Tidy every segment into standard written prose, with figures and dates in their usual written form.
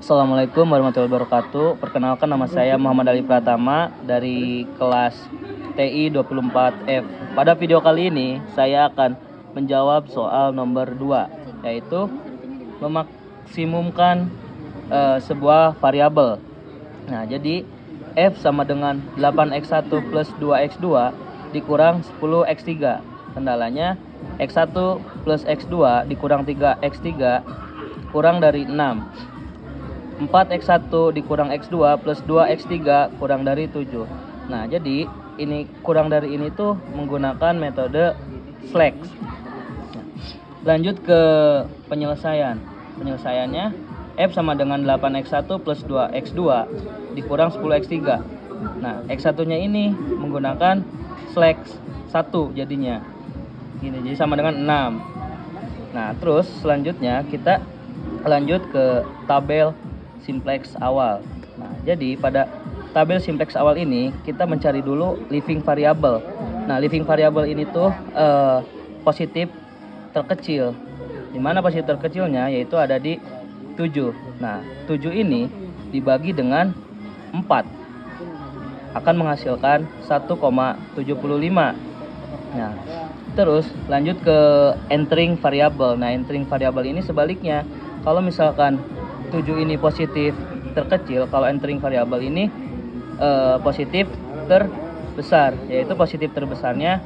Assalamualaikum warahmatullahi wabarakatuh. Perkenalkan, nama saya Muhammad Ali Pratama dari kelas TI 24F. Pada video kali ini saya akan menjawab soal nomor 2, yaitu memaksimumkan sebuah variabel. Nah, jadi F sama dengan 8x1 plus 2x2 dikurang 10x3. Kendalanya x1 plus x2 dikurang 3x3 kurang dari 6. 4x1 dikurang x2 plus 2x3 kurang dari 7. Nah, jadi ini kurang dari ini tuh menggunakan metode flex. Lanjut ke penyelesaian. Penyelesaiannya F sama dengan 8x1 plus 2x2 dikurang 10x3. Nah, x1-nya ini menggunakan flex 1 jadinya. Gini, jadi sama dengan 6. Nah, terus selanjutnya kita lanjut ke tabel simplex awal. Nah, jadi pada tabel simplex awal ini kita mencari dulu living variable. Nah, living variable ini tuh positif terkecil. Dimana positif terkecilnya yaitu ada di 7. Nah, 7 ini dibagi dengan 4 akan menghasilkan 1,75. Nah, terus lanjut ke entering variable. Nah, entering variable ini sebaliknya. Kalau misalkan 7 ini positif terkecil, kalau entering variabel ini positif terbesar, yaitu positif terbesarnya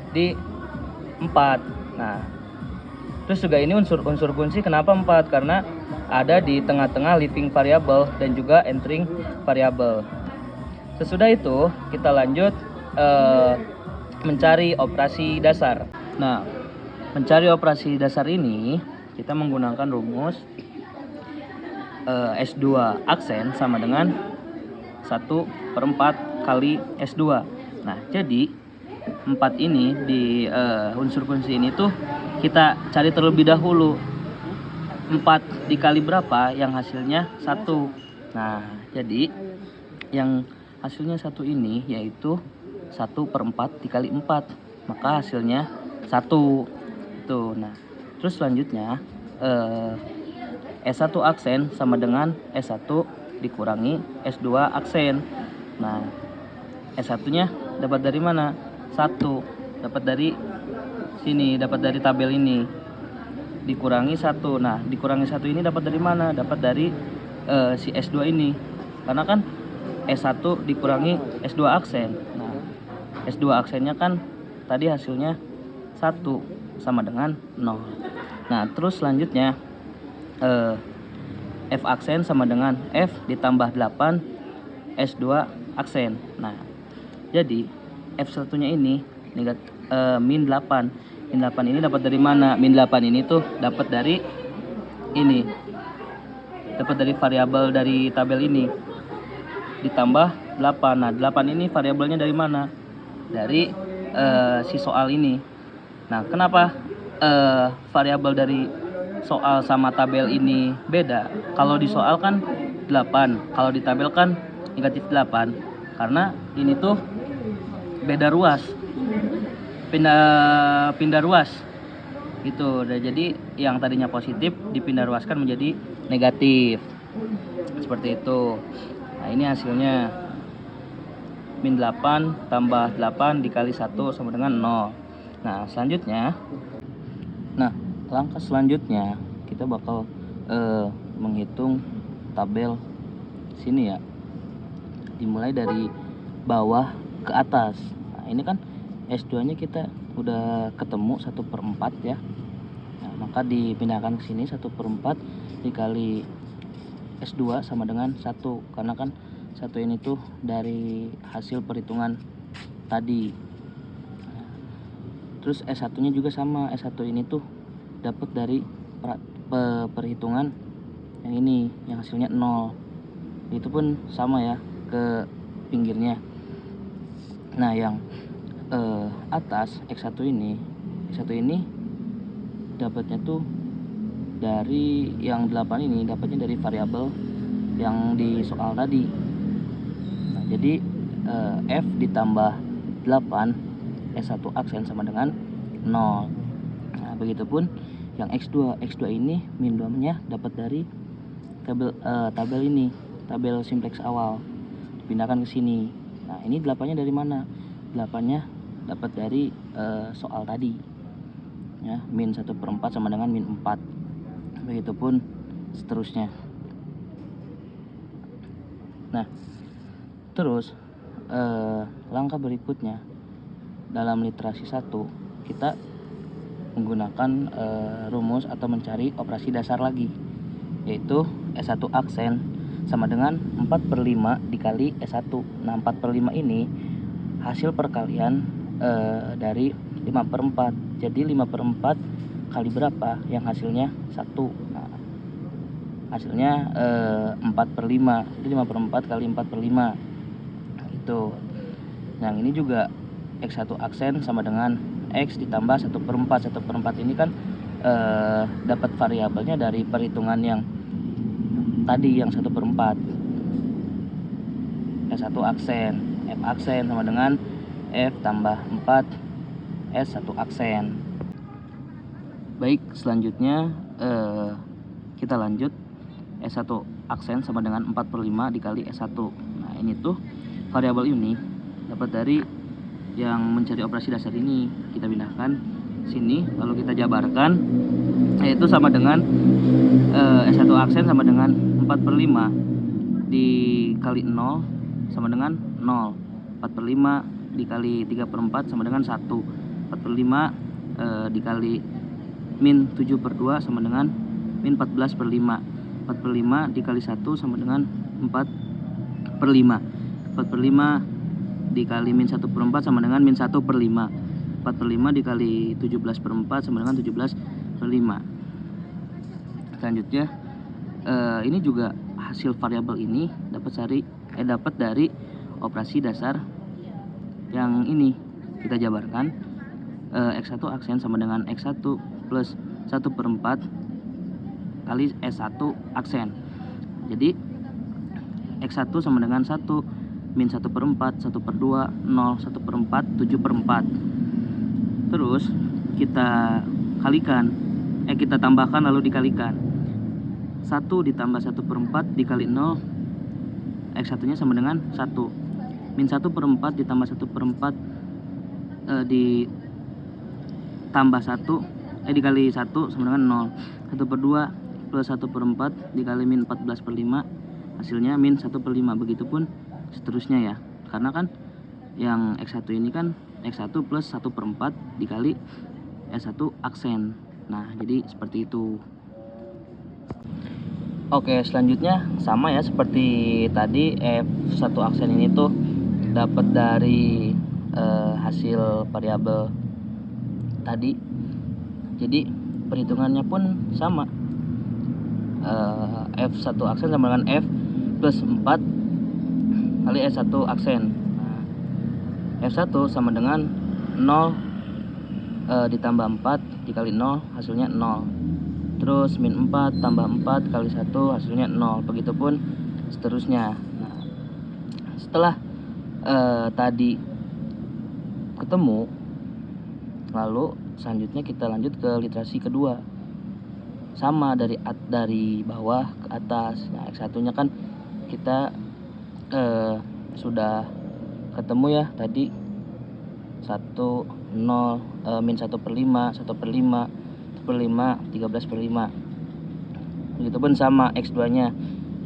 di 4. Nah, terus juga ini unsur kunci kenapa 4? Karena ada di tengah-tengah living variable dan juga entering variable. Sesudah itu kita lanjut mencari operasi dasar. Nah, mencari operasi dasar ini kita menggunakan rumus S2 aksen sama dengan 1/4 kali S2. Nah, jadi 4 ini di unsur kunci ini tuh kita cari terlebih dahulu. 4 dikali berapa yang hasilnya 1. Nah, jadi yang hasilnya 1 ini yaitu 1/4 dikali 4. Maka hasilnya 1. Tuh. Nah, terus selanjutnya S1 aksen sama dengan S1 dikurangi S2 aksen. Nah, S1-nya dapat dari mana? 1. Dapat dari sini, dapat dari tabel ini. Dikurangi 1. Nah, dikurangi 1 ini dapat dari mana? Dapat dari si S2 ini. Karena kan S1 dikurangi S2 aksen. Nah, S2 aksennya kan tadi hasilnya 1 sama dengan 0. Nah, terus selanjutnya F aksen sama dengan F ditambah 8 S2 aksen. Nah, jadi F1-nya ini min 8. Min 8 ini dapat dari mana? Min 8 ini tuh dapat dari ini. Dapat dari variabel dari tabel ini. Ditambah 8. Nah, 8 ini variabelnya dari mana? Dari si soal ini. Nah, kenapa variabel dari soal sama tabel ini beda? Kalau di soal kan 8, kalau di tabel kan negatif 8. Karena ini tuh beda ruas, pindah ruas gitu. Jadi yang tadinya positif dipindah ruaskan menjadi negatif, seperti itu. Nah, ini hasilnya min 8 tambah 8 dikali 1 sama dengan 0. Nah, selanjutnya, langkah selanjutnya kita bakal menghitung tabel sini ya. Dimulai dari bawah ke atas. Nah, ini kan S2-nya kita udah ketemu 1/4 ya. Nah, maka dipindahkan ke sini 1/4 dikali S2 sama dengan 1. Karena kan 1 ini tuh dari hasil perhitungan tadi. Nah, terus S1-nya juga sama. S1 ini tuh dapat dari perhitungan yang ini, yang hasilnya 0. Itu pun sama ya, ke pinggirnya. Nah, yang atas X1 ini dapatnya tuh dari yang 8 ini, dapatnya dari variabel yang di soal tadi. Nah, jadi F ditambah 8 S1 aksen sama dengan 0. Nah, begitupun yang X2 ini min 2 nya dapat dari tabel ini, tabel simplex awal, dipindahkan ke sini. Nah, ini 8-nya dari mana? 8-nya dapat dari soal tadi ya, min 1/4 sama dengan min 4. Begitupun seterusnya. Nah, terus langkah berikutnya dalam literasi 1 kita menggunakan rumus atau mencari operasi dasar lagi, yaitu S1 aksen sama dengan 4/5 dikali S1. Nah, 4/5 ini hasil perkalian dari 5/4. Jadi 5/4 kali berapa? Yang hasilnya 1. Nah, hasilnya 4/5. Jadi 5/4 kali 4/5. Nah, itu. Yang ini juga X1 aksen sama dengan X ditambah 1/4. 1/4 ini kan dapat variabelnya dari perhitungan yang tadi, yang 1/4. S1 aksen, F aksen sama dengan F tambah 4 S1 aksen. Baik, selanjutnya kita lanjut. S1 aksen sama dengan 4/5 dikali S1. Nah, ini tuh variabel ini dapat dari yang mencari operasi dasar ini. Kita pindahkan sini, lalu kita jabarkan, yaitu sama dengan S1 aksen sama dengan 4/5 dikali 0 sama dengan 0. 4/5 dikali 3/4 sama dengan 1. 4/5 dikali min 7/2 sama dengan min 14/5. 4/5 dikali 1 sama dengan 4/5. 4/5 dikali min 1/4 sama dengan min 1/5. 4/5 dikali 17/4 sama dengan 17/5. Selanjutnya ini juga hasil variabel ini dapat dari operasi dasar yang ini. Kita jabarkan, X1 aksen sama dengan X1 plus 1/4 kali S1 aksen. Jadi X1 sama dengan 1 min 1/4, 1/2, 0, 1/4, 7/4. Terus kita kalikan, kita tambahkan lalu dikalikan. 1 ditambah 1/4 dikali 0, X1 nya sama dengan 1. Min 1/4 ditambah 1/4 ditambah 1 dikali 1 sama dengan 0. 1/2 plus 1/4 dikali min 14/5, hasilnya min 1/5. Begitupun seterusnya ya, karena kan yang X1 ini kan X1 plus 1/4 dikali S1 aksen. Nah, jadi seperti itu. Oke, selanjutnya sama ya seperti tadi. F1 aksen ini tuh dapat dari hasil variabel tadi. Jadi perhitungannya pun sama. F1 aksen sama dengan F plus 4 kali S1 aksen. Nah, F1 sama dengan 0 ditambah 4 dikali 0, hasilnya 0. Terus min 4 tambah 4 kali 1, hasilnya 0. Begitupun seterusnya. Nah, setelah tadi ketemu, lalu selanjutnya kita lanjut ke literasi kedua. Sama dari bawah ke atas. Nah, X1 nya kan kita sudah ketemu ya tadi, 1, 0, min 1/5, 1/5, 1/5, 13/5. Begitupun sama X2 nya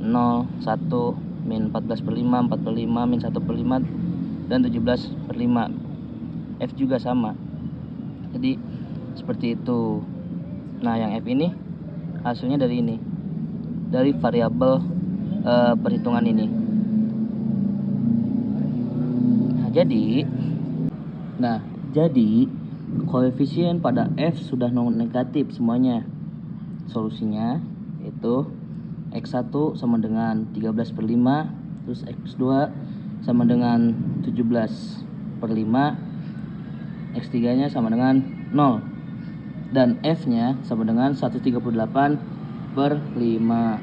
0, 1, min 14/5, 4/5, min 1/5, dan 17/5. F juga sama. Jadi seperti itu. Nah, yang F ini hasilnya dari ini, dari variabel perhitungan ini. Nah, jadi koefisien pada F sudah non negatif semuanya. Solusinya yaitu X1 sama dengan 13/5, terus X2 sama dengan 17/5, X3 nya sama dengan 0, dan F nya sama dengan 138/5.